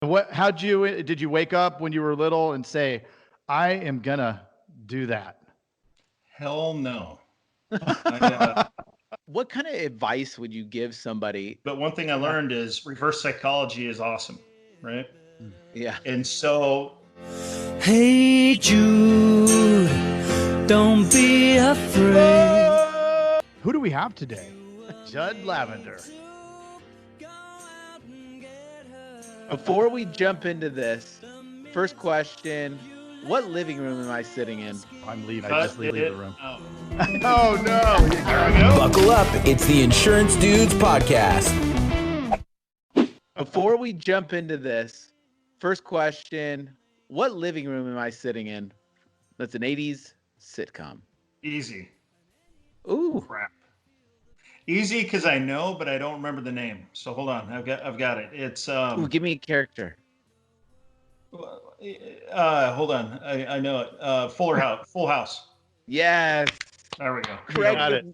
Did you wake up when you were little and say, I am gonna do that? Hell no. What kind of advice would you give somebody? But one thing I learned is reverse psychology is awesome, right? Yeah. And so, Hey Jude, don't be afraid. Who do we have today? Judd Lavender. Before we jump into this, first question, what living room am I sitting in? I'm leaving. I just leave the room. Oh. Oh, no. There we go. Buckle up. It's the Insurance Dudes podcast. Before we jump into this, first question, what living room am I sitting in? That's an 80s sitcom. Easy. Ooh. Crap. Easy because I know, but I don't remember the name. So hold on. I've got it. It's Ooh, give me a character. Hold on. I know it. Full House. Yes. There we go. Craig got it.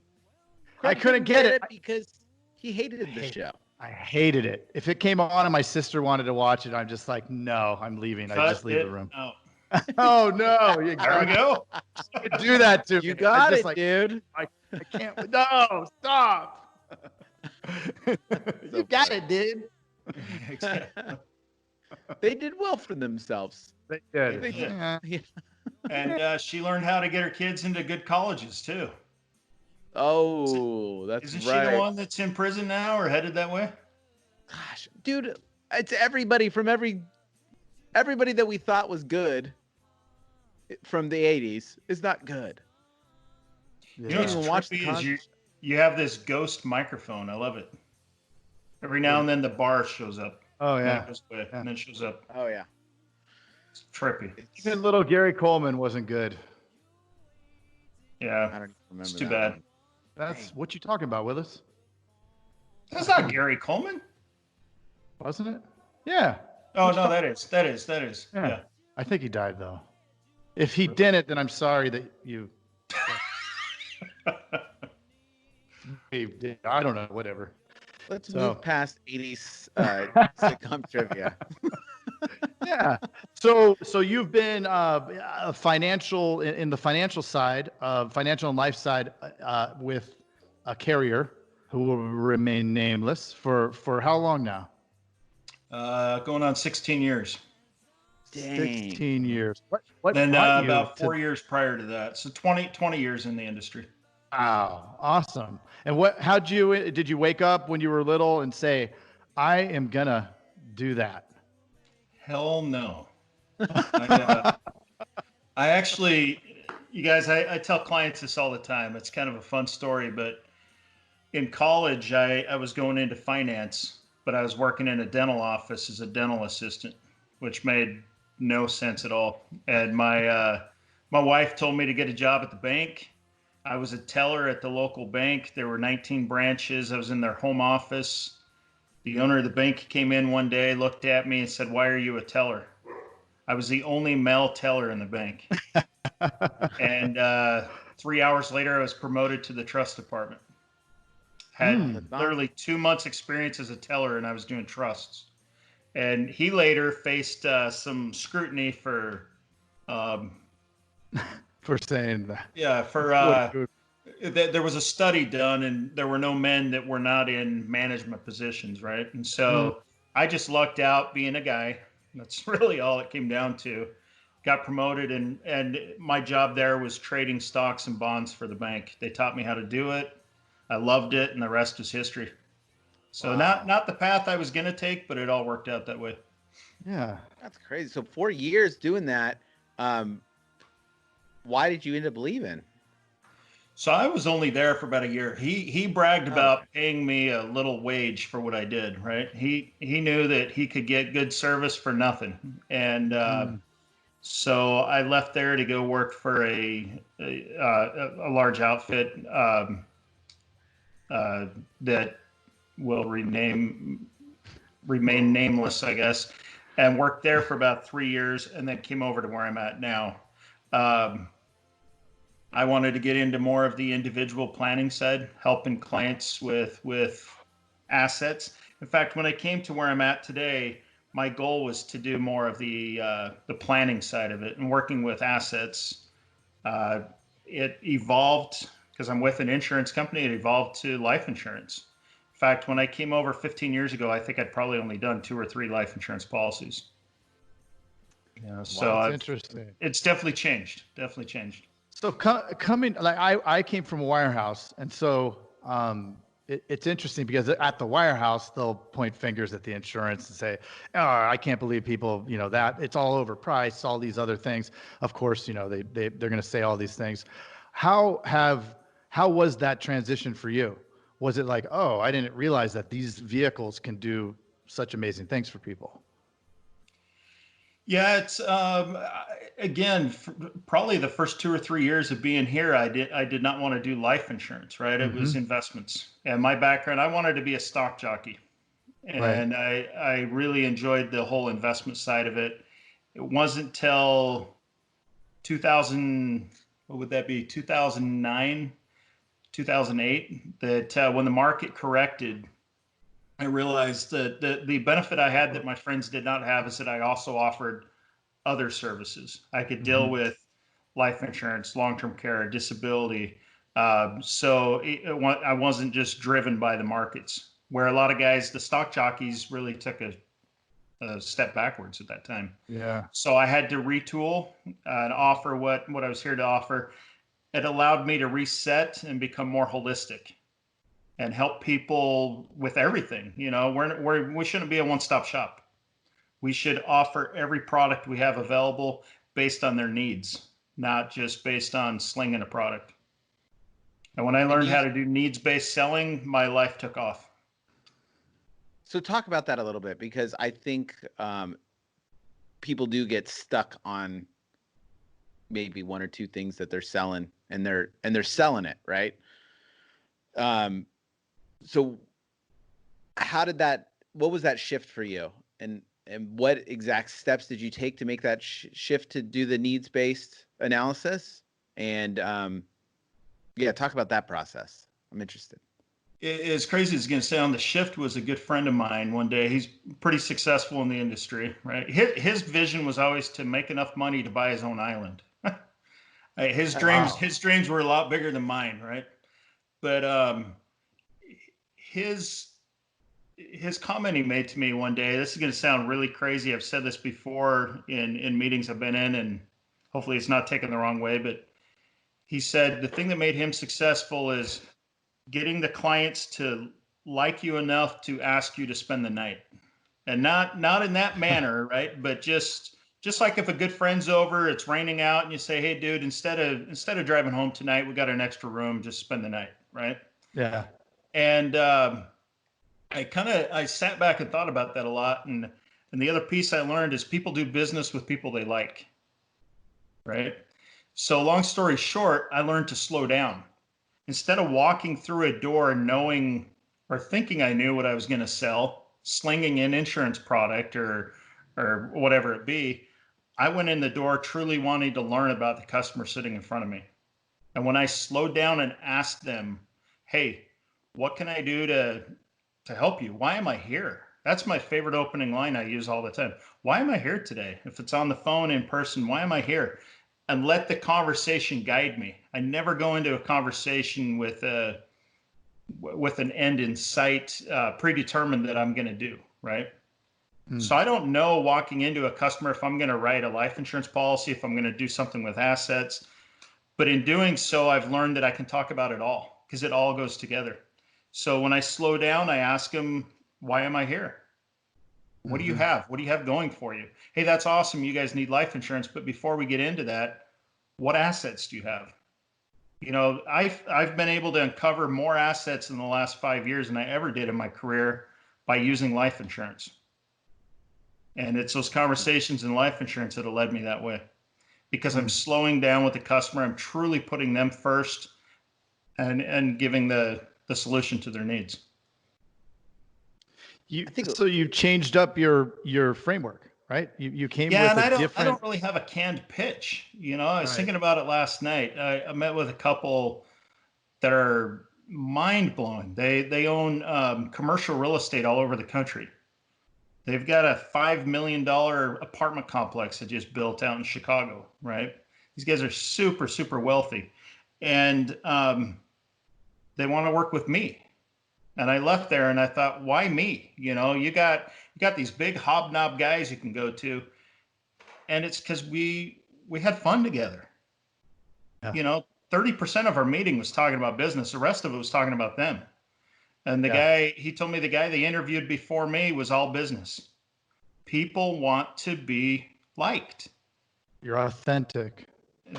Craig I couldn't get it because he hated the show. I hated it. If it came on and my sister wanted to watch it, I'm just like, no, I'm leaving. I just leave the room. Oh. Oh, no. There we go. Do that to me. You got it, like, dude. I can't. No, stop. You got it, dude. They did well for themselves. They did. They did. Yeah. Yeah. And she learned how to get her kids into good colleges too. Oh, that's Isn't right. she the one that's in prison now or headed that way? Gosh, dude, it's everybody from everybody that we thought was good from the 80s is not good. You know what's even watch the trippy is you have this ghost microphone. I love it. Every now and then the bar shows up. Oh, And yeah. then it goes away, and then it shows up. Oh yeah. It's trippy. Even little Gary Coleman wasn't good. I Yeah. don't even remember. It's too that bad. one. That's what you talking about, Willis? That's not Gary Coleman. Wasn't it? Yeah. Oh no, that is. Yeah. I think he died, though. If he didn't, then I'm sorry that you. He did. I don't know. Whatever. Let's move past 80s sitcom trivia. Yeah. So you've been a financial in the financial side, financial and life side, with a carrier who will remain nameless for how long now? Going on 16 years. Dang. 16 years. What Then brought you about to- 4 years prior to that. So 20 years in the industry. Wow, awesome. And did you wake up when you were little and say, I am gonna do that? Hell no. I actually, you guys, I tell clients this all the time. It's kind of a fun story, but in college, I was going into finance, but I was working in a dental office as a dental assistant, which made no sense at all. And my wife told me to get a job at the bank. I was a teller at the local bank. There were 19 branches. I was in their home office. The owner of the bank came in one day, looked at me and said, "Why are you a teller?" I was the only male teller in the bank. And 3 hours later, I was promoted to the trust department. Had literally 2 months experience as a teller, and I was doing trusts. And he later faced some scrutiny for saying that. Yeah, there was a study done, and there were no men that were not in management positions, right? And so I just lucked out being a guy. That's really all it came down to. Got promoted, and my job there was trading stocks and bonds for the bank. They taught me how to do it. I loved it, and the rest is history. So not the path I was going to take, but it all worked out that way. Yeah. That's crazy. So 4 years doing that. Why did you end up leaving? So I was only there for about a year. He bragged about paying me a little wage for what I did, right? He knew that he could get good service for nothing. And so I left there to go work for a large outfit that will remain nameless, I guess, and worked there for about 3 years, and then came over to where I'm at now. I wanted to get into more of the individual planning side, helping clients with assets. In fact, when I came to where I'm at today, my goal was to do more of the planning side of it and working with assets. It evolved because I'm with an insurance company. It evolved to life insurance. In fact, when I came over 15 years ago, I think I'd probably only done 2 or 3 life insurance policies. So That's interesting. It's definitely changed. Definitely changed. So coming, like I came from a wirehouse, and so it's interesting because at the wirehouse they'll point fingers at the insurance and say, "Oh, I can't believe people, that it's all overpriced, all these other things." Of course, they're going to say all these things. How was that transition for you? Was it like, oh, I didn't realize that these vehicles can do such amazing things for people? Yeah, it's again, probably the first 2 or 3 years of being here, I did not want to do life insurance, right? It was investments. And my background, I wanted to be a stock jockey. And I really enjoyed the whole investment side of it. It wasn't till 2000, what would that be? 2009, 2008, that when the market corrected, I realized that the benefit I had that my friends did not have is that I also offered other services. I could deal with life insurance, long-term care, disability. So I wasn't just driven by the markets, where a lot of guys, the stock jockeys, really took a step backwards at that time. Yeah. So I had to retool and offer what I was here to offer. It allowed me to reset and become more holistic and help people with everything. We shouldn't be a one-stop shop. We should offer every product we have available based on their needs, not just based on slinging a product. And when I learned how to do needs-based selling, my life took off. So talk about that a little bit, because I think people do get stuck on maybe 1 or 2 things that they're selling, and they're selling it, right? So what was that shift for you? And what exact steps did you take to make that shift to do the needs-based analysis? And talk about that process. I'm interested. As crazy as it's going to sound, the shift was a good friend of mine one day. He's pretty successful in the industry, right? His vision was always to make enough money to buy his own island. His dreams were a lot bigger than mine, right? But his comment he made to me one day, this is going to sound really crazy. I've said this before in meetings I've been in, and hopefully it's not taken the wrong way, but he said the thing that made him successful is getting the clients to like you enough to ask you to spend the night. And not in that manner, right? But just like if a good friend's over, it's raining out, and you say, "Hey dude, instead of driving home tonight, we got an extra room, just spend the night," right? Yeah. And I sat back and thought about that a lot. And the other piece I learned is people do business with people they like, right? So long story short, I learned to slow down. Instead of walking through a door knowing or thinking I knew what I was going to sell, slinging an insurance product or whatever it be, I went in the door truly wanting to learn about the customer sitting in front of me. And when I slowed down and asked them, "Hey, what can I do to help you? Why am I here?" That's my favorite opening line I use all the time. Why am I here today? If it's on the phone, in person, why am I here? And let the conversation guide me. I never go into a conversation with an end in sight, predetermined that I'm going to do, right? So I don't know walking into a customer if I'm going to write a life insurance policy, if I'm going to do something with assets. But in doing so, I've learned that I can talk about it all because it all goes together. So when I slow down, I ask them, "Why am I here? What do you have? What do you have going for you? Hey, that's awesome. You guys need life insurance. But before we get into that, what assets do you have?" I've been able to uncover more assets in the last 5 years than I ever did in my career by using life insurance. And it's those conversations in life insurance that have led me that way, because I'm slowing down with the customer. I'm truly putting them first and giving the solution to their needs. So you changed up your framework, right? You came with and a I different. don't really have a canned pitch. I was thinking about it last night. I met with a couple that are mind blowing. They own commercial real estate all over the country. They've got a $5 million apartment complex that just built out in Chicago, right? These guys are super, super wealthy. And they want to work with me. And I left there and I thought, why me? You know, you got these big hobnob guys you can go to. And it's because we had fun together. Yeah. You know, 30% of our meeting was talking about business. The rest of it was talking about them. And the guy, he told me the guy they interviewed before me was all business. People want to be liked. You're authentic.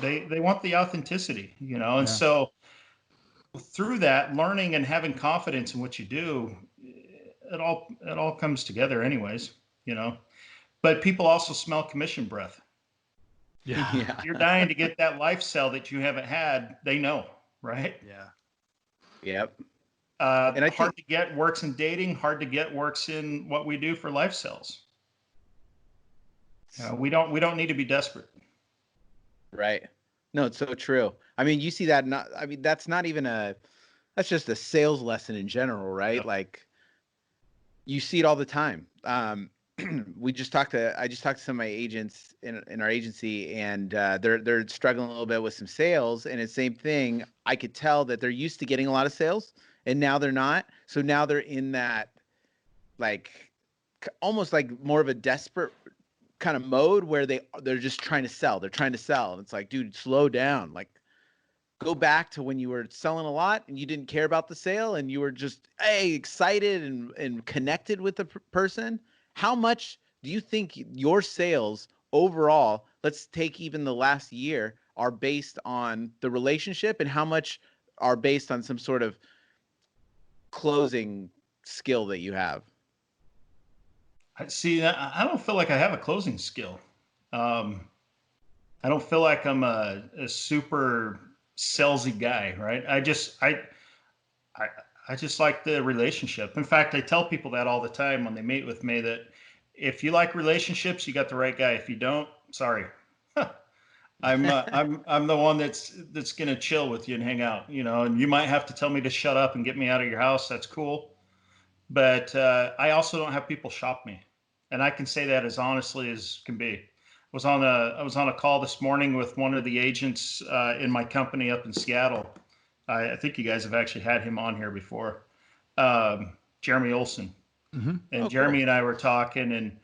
They want the authenticity, you know. And so through that, learning and having confidence in what you do, it all comes together anyways, you know. But people also smell commission breath. Yeah. You're dying to get that life sell that you haven't had. They know, right? Yeah. Yep. And hard to get works in dating, hard to get works in what we do for life sells. We don't need to be desperate. Right. No, it's so true. I mean, you see that that's just a sales lesson in general, right? Yep. Like you see it all the time. I just talked to some of my agents in our agency, and they're struggling a little bit with some sales, and it's the same thing. I could tell that they're used to getting a lot of sales and now they're not. So now they're in that like almost like more of a desperate kind of mode where they're just trying to sell. They're trying to sell. And it's like, dude, slow down. Like go back to when you were selling a lot and you didn't care about the sale and you were just excited and connected with the person. How much do you think your sales overall, let's take even the last year, are based on the relationship, and how much are based on some sort of closing skill that you have? See, I don't feel like I have a closing skill. I don't feel like I'm a super salesy guy, right? I just like the relationship. In fact, I tell people that all the time when they meet with me, that if you like relationships, you got the right guy. If you don't, sorry. I'm the one that's gonna chill with you and hang out, you know. And you might have to tell me to shut up and get me out of your house. That's cool. But I also don't have people shop me, and I can say that as honestly as can be. I was on a call this morning with one of the agents in my company up in Seattle. I think you guys have actually had him on here before, Jeremy Olson. Mm-hmm. And Jeremy and I were talking, and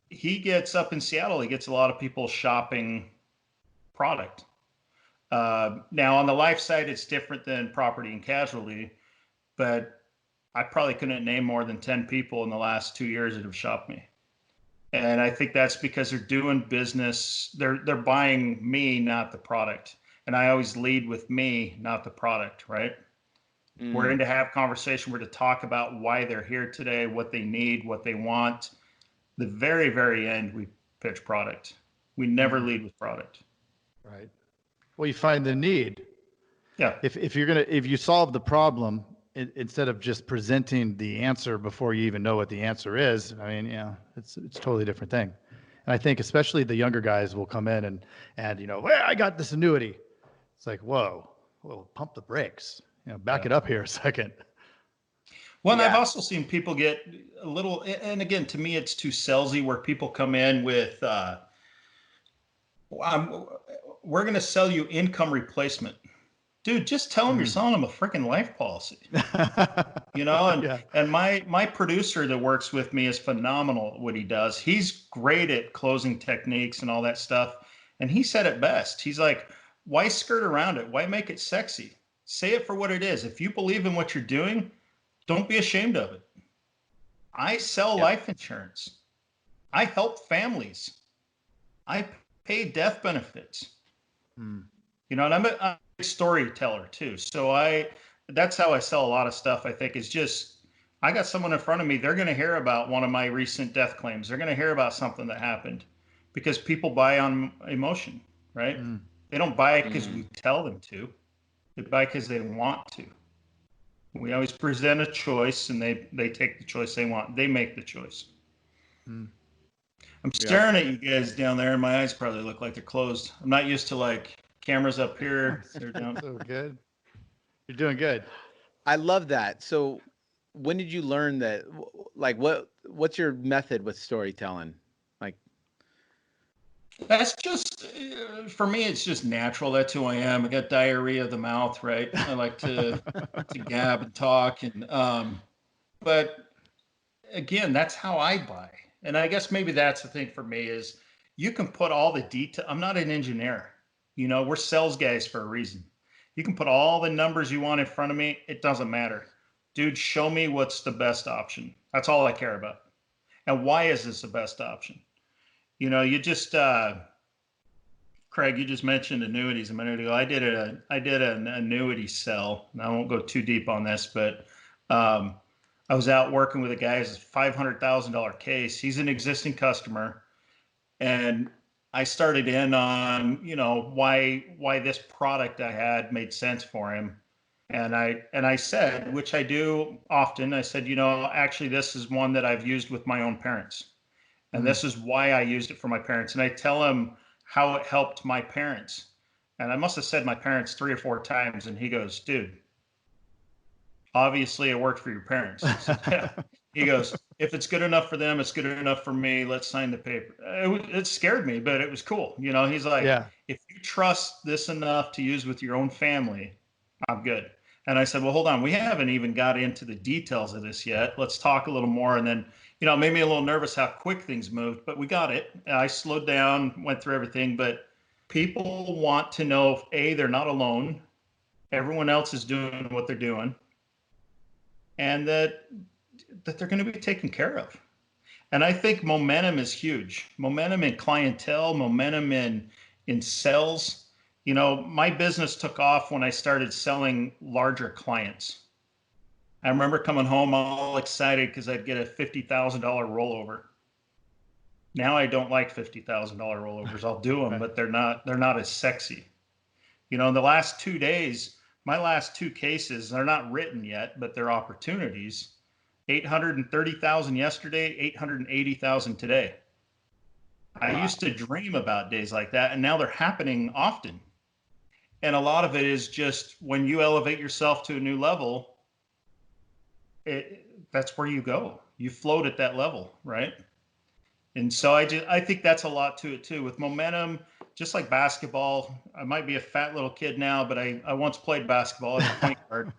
he gets up in Seattle. He gets a lot of people shopping product. Now on the life side, it's different than property and casualty, but I probably couldn't name more than 10 people in the last 2 years that have shopped me. And I think that's because they're doing business. They're buying me, not the product. And I always lead with me, not the product, right? We're in to have conversation. We're to talk about why they're here today, what they need, what they want. The very, very end, we pitch product. We never lead with product. Right. Well, you find the need. Yeah. If you solve the problem instead of just presenting the answer before you even know what the answer is, I mean, yeah, it's a totally different thing. And I think especially the younger guys will come in and you know, well, I got this annuity. It's like, whoa, well, pump the brakes. You know, back it up here a second. Well, and I've also seen people get a little, and again, to me, it's too salesy, where people come in with, we're going to sell you income replacement. Dude, just tell them you're selling them a freaking life policy. You know, and my producer that works with me is phenomenal at what he does. He's great at closing techniques and all that stuff. And he said it best. He's like, why skirt around it? Why make it sexy? Say it for what it is. If you believe in what you're doing, don't be ashamed of it. I sell life insurance. I help families. I pay death benefits. You know, and I'm a storyteller too. So that's how I sell a lot of stuff, I think, is just, I got someone in front of me. They're going to hear about one of my recent death claims. They're going to hear about something that happened, because people buy on emotion, right? They don't buy it because we tell them to. They buy because they want to. We always present a choice, and they take the choice they want. They make the choice. I'm staring at you guys down there, and my eyes probably look like they're closed. I'm not used to like cameras up here. They're down. So good. You're doing good. I love that. So when did you learn that, like, what, what's your method with storytelling? Like, That's just, for me, it's just natural. That's who I am. I got diarrhea of the mouth, right? I like to gab and talk. But again, that's how I buy. And I guess maybe that's the thing for me is you can put all the detail. I'm not an engineer. We're sales guys for a reason. You can put all the numbers you want in front of me. It doesn't matter. Dude, show me what's the best option. That's all I care about. And why is this the best option? You just, Craig, you just mentioned annuities a minute ago. I did an annuity sell. And I won't go too deep on this, but I was out working with a guy who's a $500,000 case. He's an existing customer. And I started in on, why this product I had made sense for him. And I said, which I do often, I said, actually, this is one that I've used with my own parents. And this is why I used it for my parents. And I tell him how it helped my parents. And I must have said my parents 3 or 4 times. And he goes, dude, obviously it worked for your parents. I said, yeah. He goes, if it's good enough for them, it's good enough for me. Let's sign the paper. It scared me, but it was cool. He's like, if you trust this enough to use with your own family, I'm good. And I said, well, hold on. We haven't even got into the details of this yet. Let's talk a little more. And then, it made me a little nervous how quick things moved, but we got it. I slowed down, went through everything. But people want to know, A, they're not alone. Everyone else is doing what they're doing. And that they're going to be taken care of. And I think momentum is huge. Momentum in clientele, momentum in sales. My business took off when I started selling larger clients. I remember coming home all excited because I'd get a $50,000 rollover. Now I don't like $50,000 rollovers. I'll do them, but they're not as sexy. In the last 2 days, my last 2 cases, they're not written yet, but they're opportunities. 830,000 yesterday, 880,000 today. I used to dream about days like that, and now they're happening often. And a lot of it is just when you elevate yourself to a new level, that's where you go. You float at that level, right? And so I think that's a lot to it too. With momentum, just like basketball, I might be a fat little kid now, but I once played basketball as a point guard.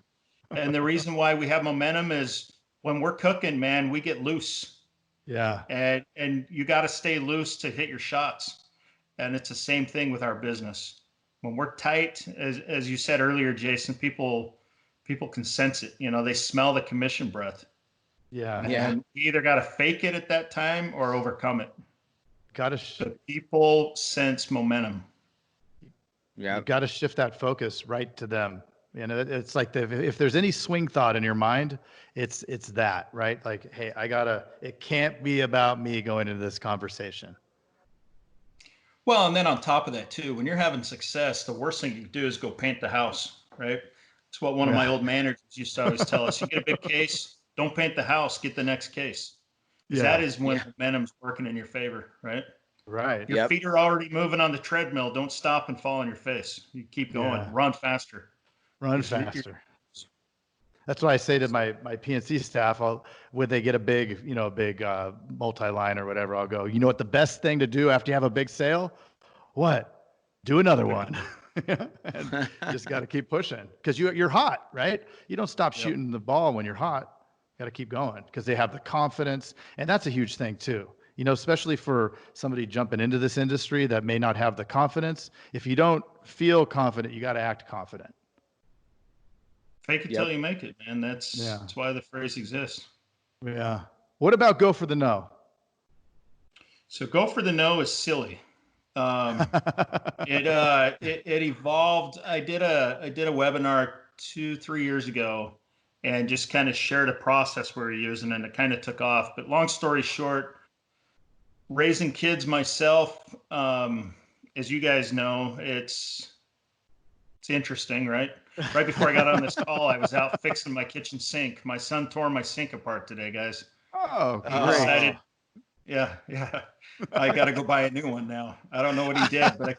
And the reason why we have momentum is when we're cooking, man, we get loose. Yeah. And you got to stay loose to hit your shots. And it's the same thing with our business. When we're tight, as you said earlier, Jason, people can sense it. They smell the commission breath. Yeah. And you either got to fake it at that time or overcome it. So people sense momentum. Yeah. You've got to shift that focus right to them. It's like if there's any swing thought in your mind, it's that, right? Like, hey, it can't be about me going into this conversation. Well, and then on top of that too, when you're having success, the worst thing you can do is go paint the house, right? It's what one of my old managers used to always tell us. You get a big case, don't paint the house, get the next case. That is when momentum's working in your favor, right? Right. Your feet are already moving on the treadmill. Don't stop and fall on your face. You keep going. Run faster. Run faster. That's what I say to my PNC staff. When they get a big multi-line or whatever, I'll go, you know what the best thing to do after you have a big sale? What? Do another one. And just got to keep pushing because you're hot, right? You don't stop shooting the ball when you're hot. Got to keep going because they have the confidence. And that's a huge thing too. Especially for somebody jumping into this industry that may not have the confidence. If you don't feel confident, you got to act confident. Fake it till you make it, man. That's why the phrase exists. Yeah. What about go for the no? So go for the no is silly. It evolved. I did a webinar 2-3 years ago and just kind of shared a process we were using, and it kind of took off. But long story short, raising kids myself, as you guys know, it's interesting, right? Right before I got on this call, I was out fixing my kitchen sink. My son tore my sink apart today, guys. Oh, great. Decided, yeah. I got to go buy a new one now. I don't know what he did, but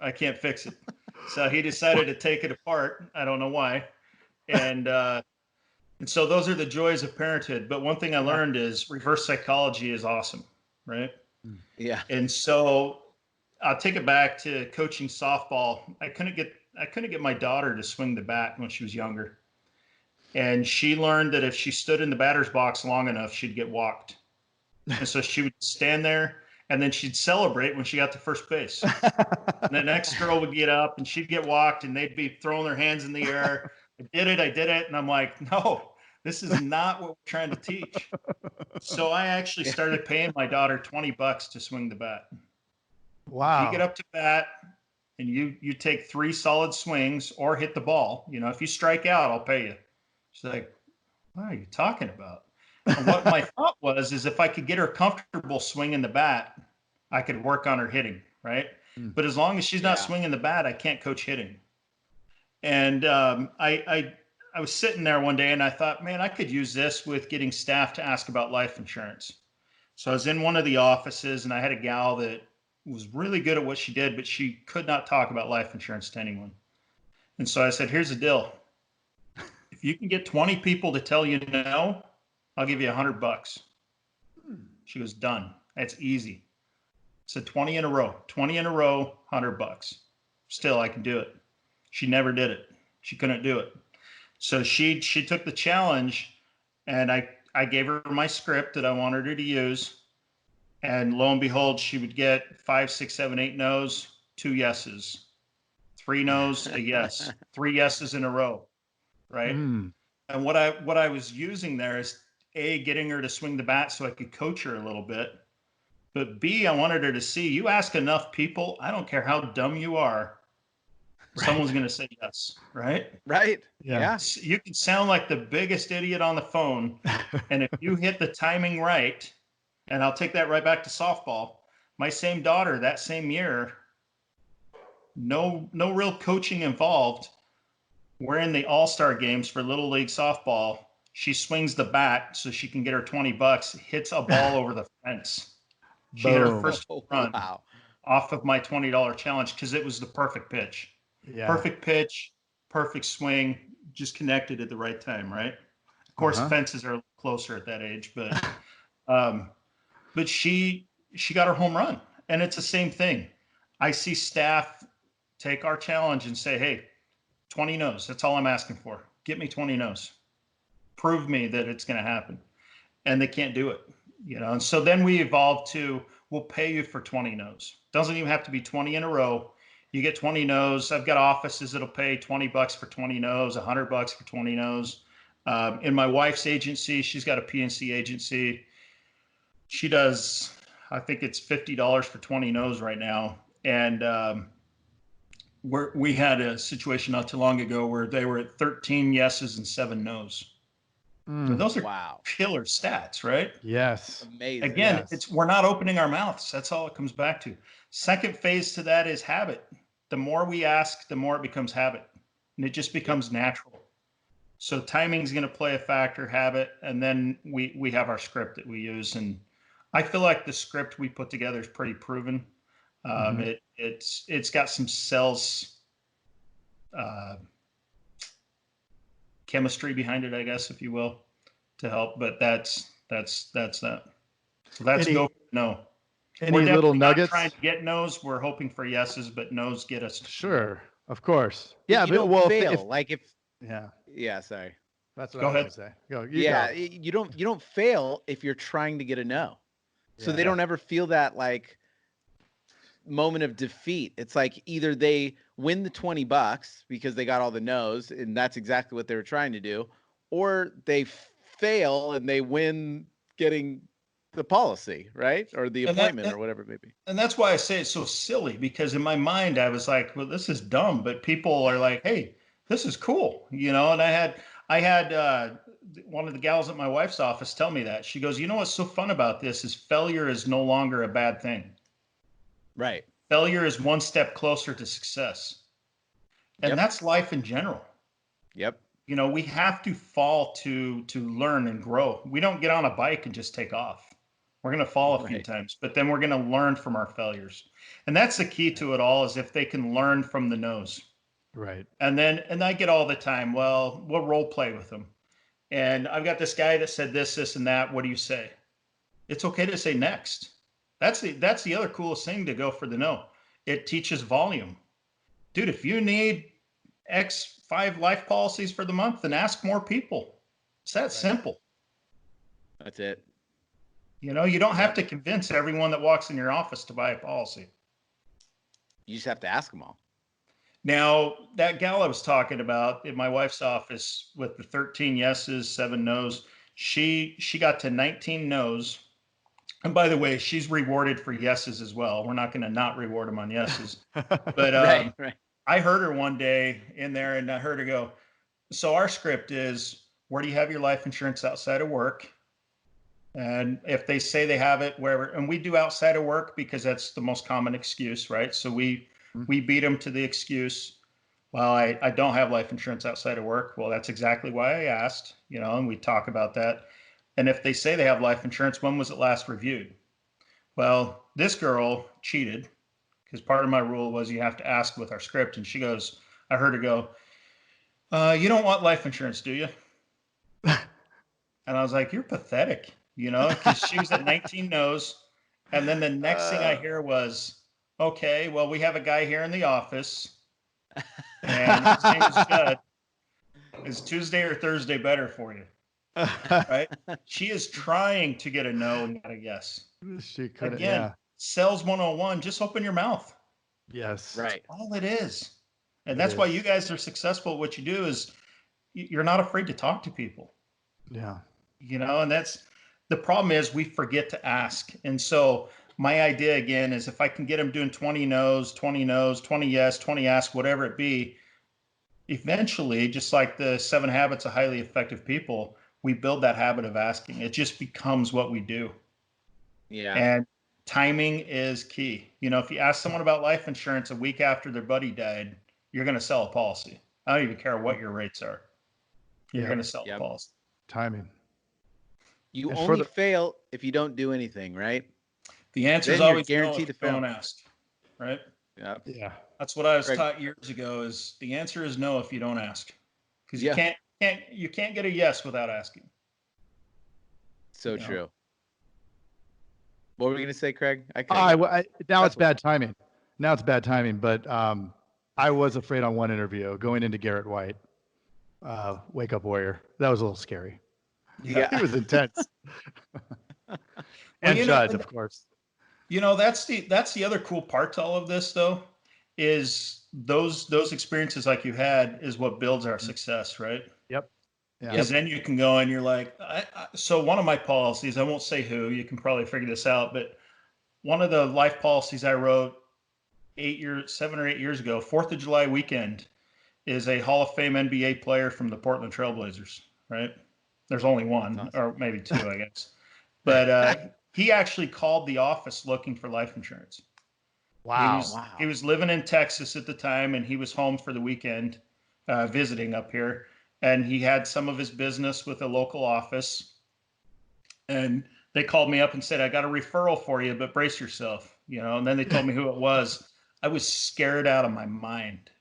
I can't fix it. So he decided to take it apart. I don't know why. And And so those are the joys of parenthood. But one thing I learned is reverse psychology is awesome, right? Yeah. And so I'll take it back to coaching softball. I couldn't get my daughter to swing the bat when she was younger. And she learned that if she stood in the batter's box long enough, she'd get walked. And so she would stand there and then she'd celebrate when she got to first base. And the next girl would get up and she'd get walked and they'd be throwing their hands in the air. I did it. And I'm like, no, this is not what we're trying to teach. So I actually started paying my daughter $20 to swing the bat. Wow. You get up to bat and you take 3 solid swings or hit the ball. You know, if you strike out, I'll pay you. She's like, what are you talking about? And what my thought was is if I could get her comfortable swinging the bat, I could work on her hitting, right? But as long as she's not swinging the bat, I can't coach hitting. And I was sitting there one day and I thought, man, I could use this with getting staff to ask about life insurance. So I was in one of the offices and I had a gal that was really good at what she did, but she could not talk about life insurance to anyone. And so I said, here's the deal. If you can get 20 people to tell you no, I'll give you $100. She goes, done. That's easy. So 20 in a row, $100. Still, I can do it. She never did it. She couldn't do it. So she took the challenge and I gave her my script that I wanted her to use. And lo and behold, she would get 5, 6, 7, 8 no's, 2 yeses, 3 no's, a yes, 3 yeses in a row. Right. And what I was using there is A, getting her to swing the bat so I could coach her a little bit. But B, I wanted her to see you ask enough people, I don't care how dumb you are, someone's going to say yes. Right. Right. Yeah. You can sound like the biggest idiot on the phone. And if you hit the timing right, and I'll take that right back to softball, my same daughter that same year, no real coaching involved. We're in the all-star games for Little League softball. She swings the bat so she can get her $20, hits a ball over the fence. She hit her first run off of my $20 challenge because it was the perfect pitch. Yeah. Perfect pitch, perfect swing, just connected at the right time, right? Of course, fences are closer at that age, but she got her home run. And it's the same thing. I see staff take our challenge and say, hey, 20 no's. That's all I'm asking for. Get me 20 no's. Prove me that it's going to happen. And they can't do it, you know? And so then we evolved to, we'll pay you for 20 no's. Doesn't even have to be 20 in a row. You get 20 no's. I've got offices that'll pay $20 for 20 no's, $100 for 20 no's. In my wife's agency, she's got a PNC agency. She does, I think it's $50 for 20 no's right now. And, we had a situation not too long ago where they were at 13 yeses and 7 no's. Those are killer stats, right? Yes. Amazing. Again, we're not opening our mouths. That's all it comes back to. Second phase to that is habit. The more we ask, the more it becomes habit, and it just becomes natural. So timing is going to play a factor, habit, and then we have our script that we use. And I feel like the script we put together is pretty proven. It's got some sales chemistry behind it, I guess, if you will, to help. But that's that. So that's go for no. Any little nuggets? Not trying to get no's. We're hoping for yeses, but no's get us. Sure, of course. Yeah, but well, fail. Yeah. Sorry. That's what go I was ahead. going to say. Go. You don't fail if you're trying to get a no. So they don't ever feel that like moment of defeat. It's like either they win the $20 because they got all the no's and that's exactly what they were trying to do, or they fail and they win getting the policy, right? Or the appointment or whatever it may be. And that's why I say it's so silly, because in my mind I was like, well, this is dumb, but people are like, hey, this is cool, you know? And I had one of the gals at my wife's office tell me that. She goes, you know what's so fun about this is failure is no longer a bad thing. Right. Failure is one step closer to success. And that's life in general. Yep. You know, we have to fall to learn and grow. We don't get on a bike and just take off. We're going to fall a few times, but then we're going to learn from our failures. And that's the key to it all, is if they can learn from the no's. Right. And I get all the time, well, we'll role play with them. And I've got this guy that said this, and that. What do you say? It's okay to say next. That's the other coolest thing to go for the no. It teaches volume. Dude, if you need X 5 life policies for the month, then ask more people. It's that simple. That's it. You know, you don't have to convince everyone that walks in your office to buy a policy. You just have to ask them all. Now, that gal I was talking about in my wife's office with the 13 yeses, 7 nos, she got to 19 nos. And by the way, she's rewarded for yeses as well. We're not going to not reward them on yeses. But Right. I heard her one day in there, and I heard her go, so our script is, where do you have your life insurance outside of work? And if they say they have it wherever, and we do outside of work because that's the most common excuse, right? So we beat them to the excuse. Well, I don't have life insurance outside of work. Well, that's exactly why I asked, you know, and we talk about that. And if they say they have life insurance, when was it last reviewed? Well, this girl cheated because part of my rule was you have to ask with our script. And she goes, I heard her go, you don't want life insurance, do you? And I was like, you're pathetic, you know, because she was at 19 no's. And then the next thing I hear was, okay, well, we have a guy here in the office and his name is Judd. Is Tuesday or Thursday better for you? Right? She is trying to get a no and get a yes. She could. Again, Yeah. sales 101, just open your mouth. Yes. Right. That's all it is. And that's why you guys are successful at what you do is you're not afraid to talk to people. Yeah. You know, and that's the problem is we forget to ask. And so my idea again is if I can get them doing 20 no's, 20 yes, 20 ask, whatever it be, eventually, just like the 7 habits of highly effective people, we build that habit of asking. It just becomes what we do. Yeah. And timing is key. You know, if you ask someone about life insurance a week after their buddy died, you're going to sell a policy. I don't even care what your rates are. You're going to sell a policy. Timing. You And only fail if you don't do anything, right? The answer is Then you're always guaranteed no to fail. don't ask, right? Yep. Yeah. That's what I was Right. taught years ago is the answer is no if you don't ask. Because you Yeah. can't get a yes without asking. So Yeah. true. What were you going to say, Craig? Now it's bad timing. Now it's bad timing, but I was afraid on one interview going into Garrett White, Wake Up Warrior. That was a little scary. Yeah. It was intense. And Judd, of course. You know, that's the other cool part to all of this, though, is those experiences like you had is what builds our success, right? Yep. Yeah. Because then you can go and you're like, so one of my policies, I won't say who, you can probably figure this out, but one of the life policies I wrote 7 or 8 years ago, 4th of July weekend, is a Hall of Fame NBA player from the Portland Trailblazers, right? There's only one, or maybe 2, I guess. But he actually called the office looking for life insurance. Wow. He was living in Texas at the time, and he was home for the weekend visiting up here. And he had some of his business with a local office. And they called me up and said, I got a referral for you, but brace yourself. You know, and then they told me who it was. I was scared out of my mind.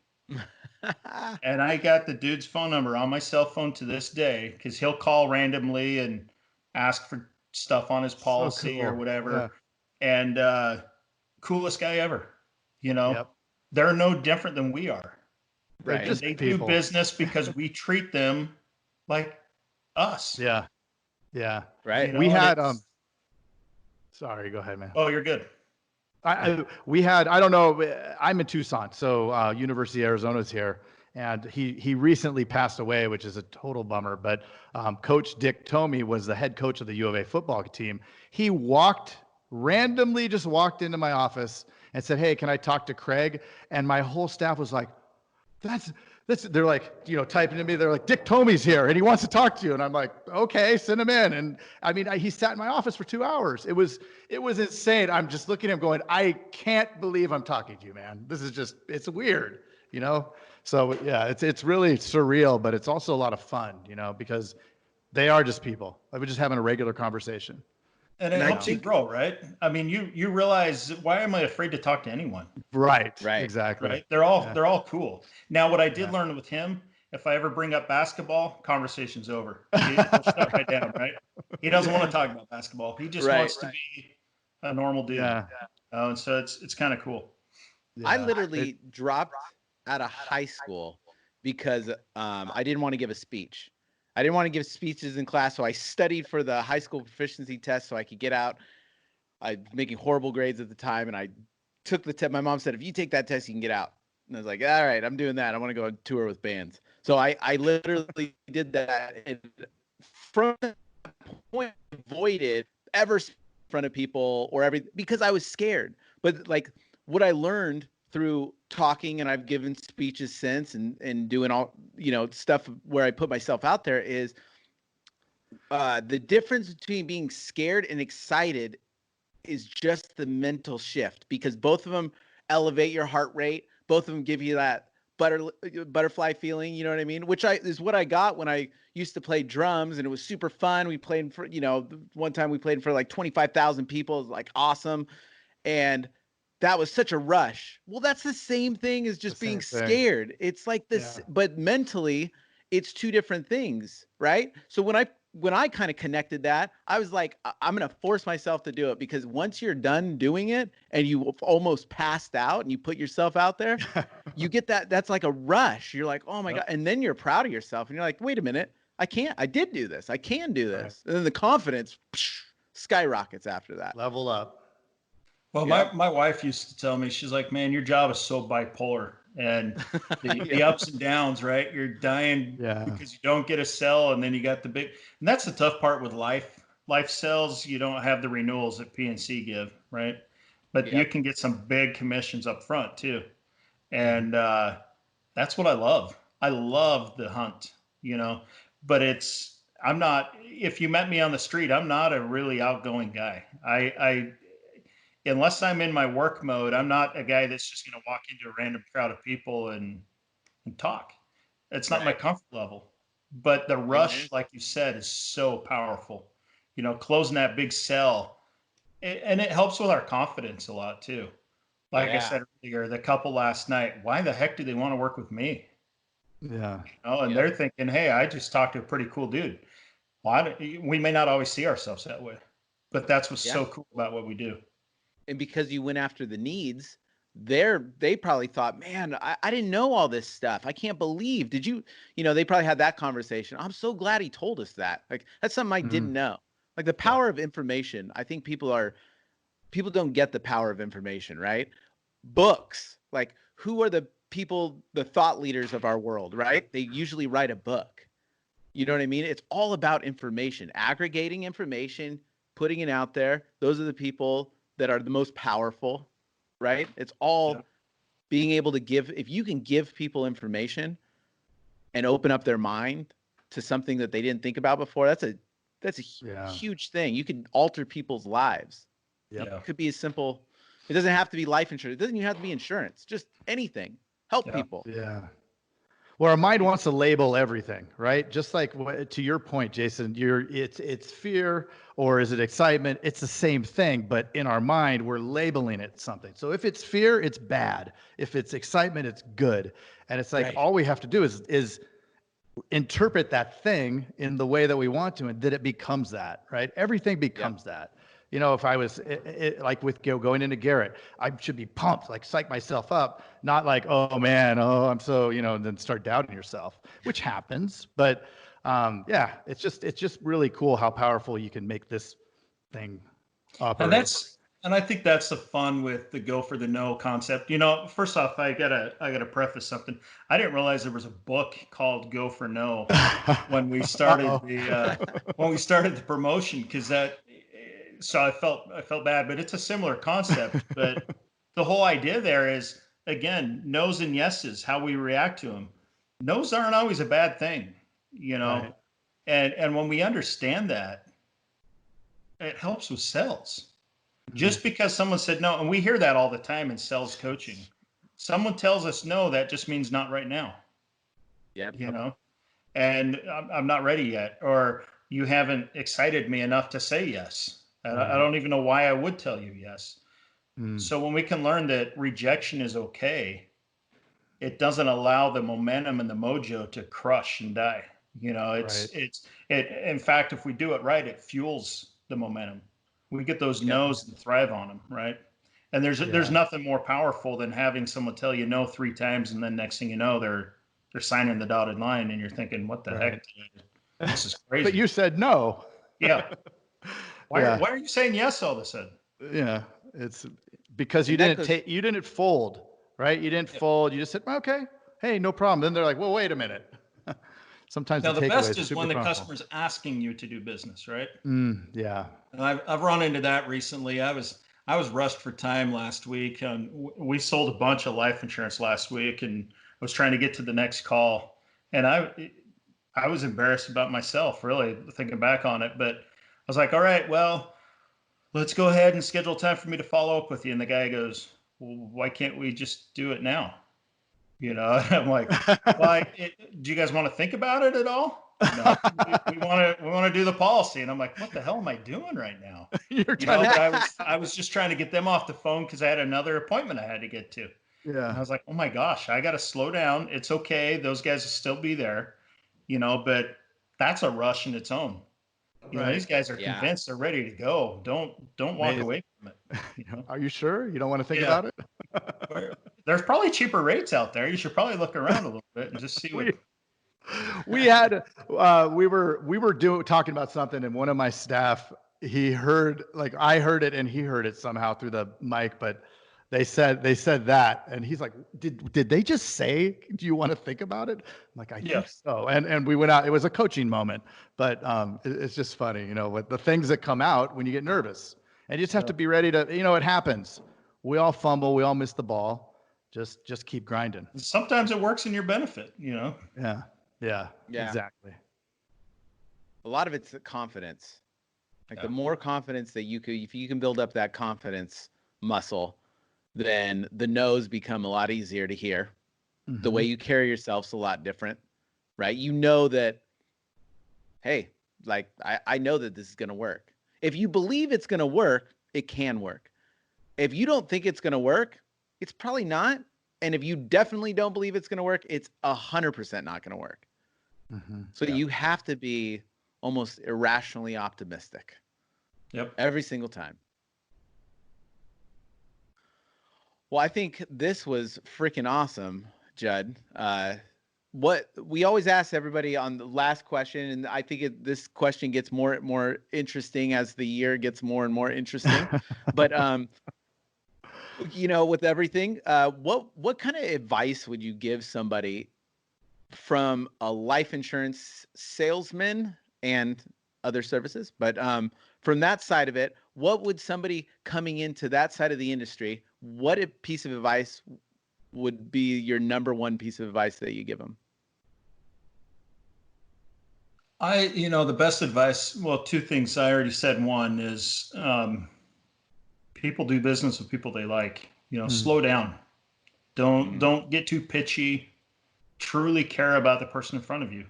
And I got the dude's phone number on my cell phone to this day because he'll call randomly and ask for stuff on his policy or whatever. Yeah. And coolest guy ever. You know, they're no different than we are. Right. And they do business because we treat them like us. Yeah. Yeah. Right. You know, We had sorry, go ahead, man. Oh, you're good. We had, I don't know, I'm in Tucson, so University of Arizona's here, and he recently passed away, which is a total bummer, but Coach Dick Tomey was the head coach of the U of A football team. He randomly just walked into my office and said, hey, can I talk to Craig? And my whole staff was like, they're like, you know, typing to me. They're like, Dick Tomey's here and he wants to talk to you. And I'm like, okay, send him in. And I mean, he sat in my office for 2 hours. It was insane. I'm just looking at him going, I can't believe I'm talking to you, man. This is just, it's weird, you know? So yeah, it's really surreal, but it's also a lot of fun, you know, because they are just people. I was just having a regular conversation. And it helps you grow, right? I mean, you realize, why am I afraid to talk to anyone? Right. Right. Exactly. Right. They're all cool. Now, what I did learn with him, if I ever bring up basketball, conversation's over. He'll shut right down, right? He doesn't want to talk about basketball. He just wants to be a normal dude. Yeah. And so it's kind of cool. Yeah. I literally dropped out of high school because I didn't want to give a speech. I didn't want to give speeches in class, so I studied for the high school proficiency test so I could get out. I was making horrible grades at the time, and I took the test. My mom said, if you take that test, you can get out. And I was like, all right, I'm doing that. I want to go on tour with bands. So I literally did that. And from that point, avoided ever in front of people or everything because I was scared. But like what I learned through talking, and I've given speeches since and doing all, stuff where I put myself out there is the difference between being scared and excited is just the mental shift, because both of them elevate your heart rate. Both of them give you that butterfly feeling, you know what I mean? Which is what I got when I used to play drums, and it was super fun. We played for, one time we played for like 25,000 people. It was like awesome. And that was such a rush. Well, that's the same thing as just being scared. It's like this, but mentally it's two different things, right? So when I kind of connected that, I was like, I'm going to force myself to do it, because once you're done doing it and you almost passed out and you put yourself out there, you get that's like a rush. You're like, oh my God. And then you're proud of yourself and you're like, wait a minute, I did do this. I can do this. Right. And then the confidence skyrockets after that. Level up. Well, my wife used to tell me, she's like, man, your job is so bipolar, and the ups and downs, right? You're dying because you don't get a sell, and then you got and that's the tough part with life sales. You don't have the renewals that PNC give, right? But you can get some big commissions up front too. And that's what I love. I love the hunt, but if you met me on the street, I'm not a really outgoing guy. Unless I'm in my work mode, I'm not a guy that's just going to walk into a random crowd of people and talk. It's not my comfort level. But the rush, like you said, is so powerful. Closing that big sell, and it helps with our confidence a lot too. Like I said earlier, the couple last night, why the heck do they want to work with me? Yeah. And they're thinking, hey, I just talked to a pretty cool dude. Well, we may not always see ourselves that way, but that's what's so cool about what we do. And because you went after the needs, they probably thought, man, I didn't know all this stuff. I can't believe. Did you, they probably had that conversation. I'm so glad he told us that. Like, that's something I didn't know. Like the power of information. I think people don't get the power of information, right? Books, like who are the people, the thought leaders of our world, right? They usually write a book. You know what I mean? It's all about information, aggregating information, putting it out there. Those are the people that are the most powerful, right? It's all being able to if you can give people information and open up their mind to something that they didn't think about before, that's a huge thing. You can alter people's lives. Yep. It could be as simple. It doesn't have to be life insurance. It doesn't even have to be insurance. Just anything. Help people. Yeah. Well, our mind wants to label everything, right? Just like to your point, Jason, it's fear, or is it excitement? It's the same thing, but in our mind, we're labeling it something. So if it's fear, it's bad. If it's excitement, it's good. And it's like all we have to do is interpret that thing in the way that we want to, and then it becomes that, right? Everything becomes that. If I was like with going into Garrett, I should be pumped, like psych myself up, not like, oh man, I'm so, and then start doubting yourself, which happens. But it's just really cool how powerful you can make this thing operate. And I think that's the fun with the go for the no concept. First off, I gotta preface something. I didn't realize there was a book called Go for No when we started the promotion, because so I felt bad, but it's a similar concept. But the whole idea there is, again, no's and yeses, how we react to them. No's aren't always a bad thing, right. And when we understand that, it helps with sales. Just because someone said no, and we hear that all the time in sales coaching. Someone tells us no, that just means not right now. Yeah. And I'm not ready yet, or you haven't excited me enough to say yes. I don't even know why I would tell you yes. So when we can learn that rejection is okay, it doesn't allow the momentum and the mojo to crush and die. In fact, if we do it right, it fuels the momentum. We get those no's and thrive on them, right? And there's nothing more powerful than having someone tell you no 3 times, and then next thing you know, they're signing the dotted line, and you're thinking, what the heck? This is crazy. But you said no. Yeah. Why are you saying yes all of a sudden? Yeah, it's because you didn't fold, right? You didn't fold. You just said, okay, hey, no problem. Then they're like, well, wait a minute. Sometimes now the best is when the powerful. customer's asking you to do business, right? Yeah. And I've run into that recently. I was rushed for time last week, and we sold a bunch of life insurance last week, and I was trying to get to the next call, and I was embarrassed about myself, really, thinking back on it. But I was like, all right, well, let's go ahead and schedule time for me to follow up with you. And the guy goes, well, why can't we just do it now? And I'm like, well, do you guys want to think about it at all? No, we want to do the policy. And I'm like, what the hell am I doing right now? I was just trying to get them off the phone because I had another appointment I had to get to. Yeah. And I was like, oh my gosh, I got to slow down. It's okay. Those guys will still be there, but that's a rush in its own. These guys are convinced, they're ready to go. Don't walk away from it. Are you sure you don't want to think about it? There's probably cheaper rates out there. You should probably look around a little bit and just see what. We were talking about something, and one of my staff, he heard, like, I heard it and he heard it somehow through the mic, but they said that, and he's like, did they just say, do you want to think about it? I'm like, I think so. And we went out. It was a coaching moment, but it's just funny, with the things that come out when you get nervous, and you just have to be ready to, it happens. We all fumble. We all miss the ball. Just keep grinding. Sometimes it works in your benefit, Yeah, exactly. A lot of it's the confidence. Like the more confidence that if you can build up that confidence muscle, then the no's become a lot easier to hear. Mm-hmm. The way you carry yourself's a lot different, right? You know that, hey, like I know that this is going to work. If you believe it's going to work, it can work. If you don't think it's going to work, it's probably not. And if you definitely don't believe it's going to work, it's 100% not going to work. Mm-hmm. So you have to be almost irrationally optimistic. Yep. Every single time. Well, I think this was freaking awesome, Judd. What we always ask everybody on the last question, and I think this question gets more interesting as the year gets more and more interesting. But with everything, what kind of advice would you give somebody from a life insurance salesman and other services? But from that side of it, what would somebody coming into that side of the industry, what a piece of advice would be your number one piece of advice that you give them? The best advice, well, 2 things. I already said one is people do business with people they like. Slow down. Don't get too pitchy. Truly care about the person in front of you.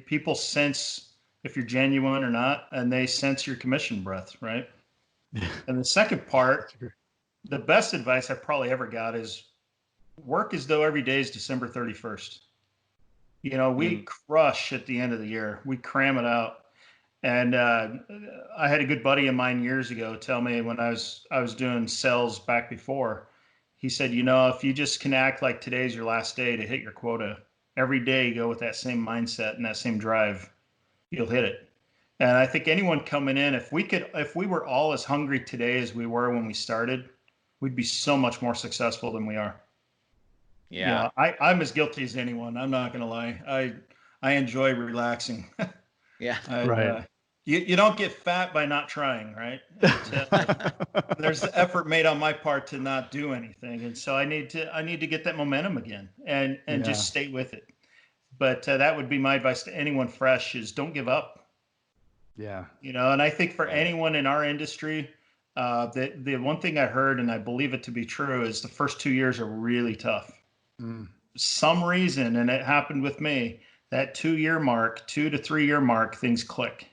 People sense if you're genuine or not, and they sense your commission breath, right? And the second part, the best advice I probably ever got is work as though every day is December 31st. We crush at the end of the year. We cram it out. And I had a good buddy of mine years ago tell me when I was doing sales back before, he said, if you just can act like today's your last day to hit your quota, every day you go with that same mindset and that same drive, you'll hit it. And I think anyone coming in, if we were all as hungry today as we were when we started, we'd be so much more successful than we are. Yeah. I'm as guilty as anyone. I'm not going to lie. I enjoy relaxing. Yeah. Right. You don't get fat by not trying, right? There's the effort made on my part to not do anything. And so I need to get that momentum again and just stay with it. But that would be my advice to anyone fresh is don't give up. Yeah. And I think for anyone in our industry, the one thing I heard, and I believe it to be true, is the first 2 years are really tough. Some reason, and it happened with me, that 2 to 3 year mark, things click.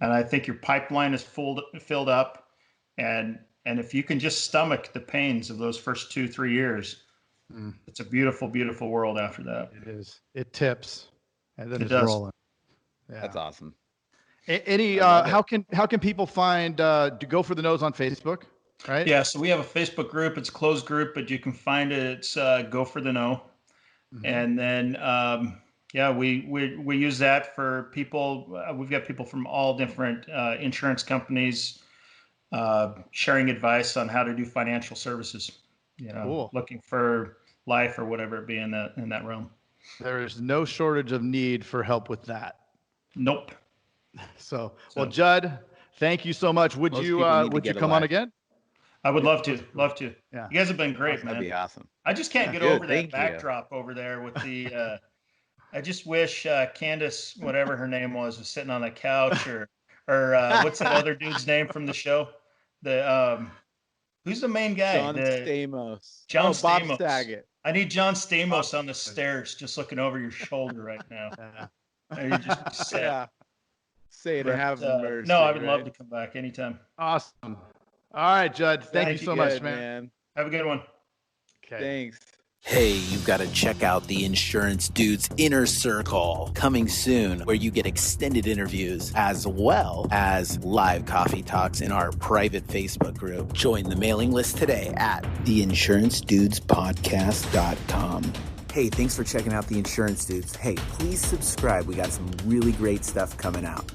And I think your pipeline is filled up. And if you can just stomach the pains of those first 2-3 years, It's a beautiful, beautiful world after that. It is. It tips, and then It it's does. rolling. Yeah. That's awesome. Any I love how can people find to Go for the Nose on Facebook? Right. Yeah, so we have a Facebook group. It's a closed group, but you can find it. It's Go for the No. And then we use that for people. We've got people from all different insurance companies sharing advice on how to do financial services. Cool. Looking for life or whatever it be in that realm. There is no shortage of need for help with that. Nope. So, well, Judd, thank you so much. Would Most you people need to would you get come a on life. again? I would love to. Love to. Yeah. You guys have been great, That'd be man. awesome. I just can't get Good, over that thank you. backdrop over there with the. I just wish Candace, whatever her name was sitting on a couch, or what's that other dude's name from the show? The who's the main guy? John Stamos. John Bob Stamos. Saget. I need John Stamos on the stairs, just looking over your shoulder right now. And you just sit. Yeah. Say it and have mercy. No, I would love right? to come back anytime. Awesome. All right, Judd. Thank you so much, Good, man. Have a good one. Okay. Thanks. Hey, you've got to check out the Insurance Dudes Inner Circle coming soon, where you get extended interviews as well as live coffee talks in our private Facebook group. Join the mailing list today at theinsurancedudespodcast.com. Hey, thanks for checking out the Insurance Dudes. Hey, please subscribe. We got some really great stuff coming out.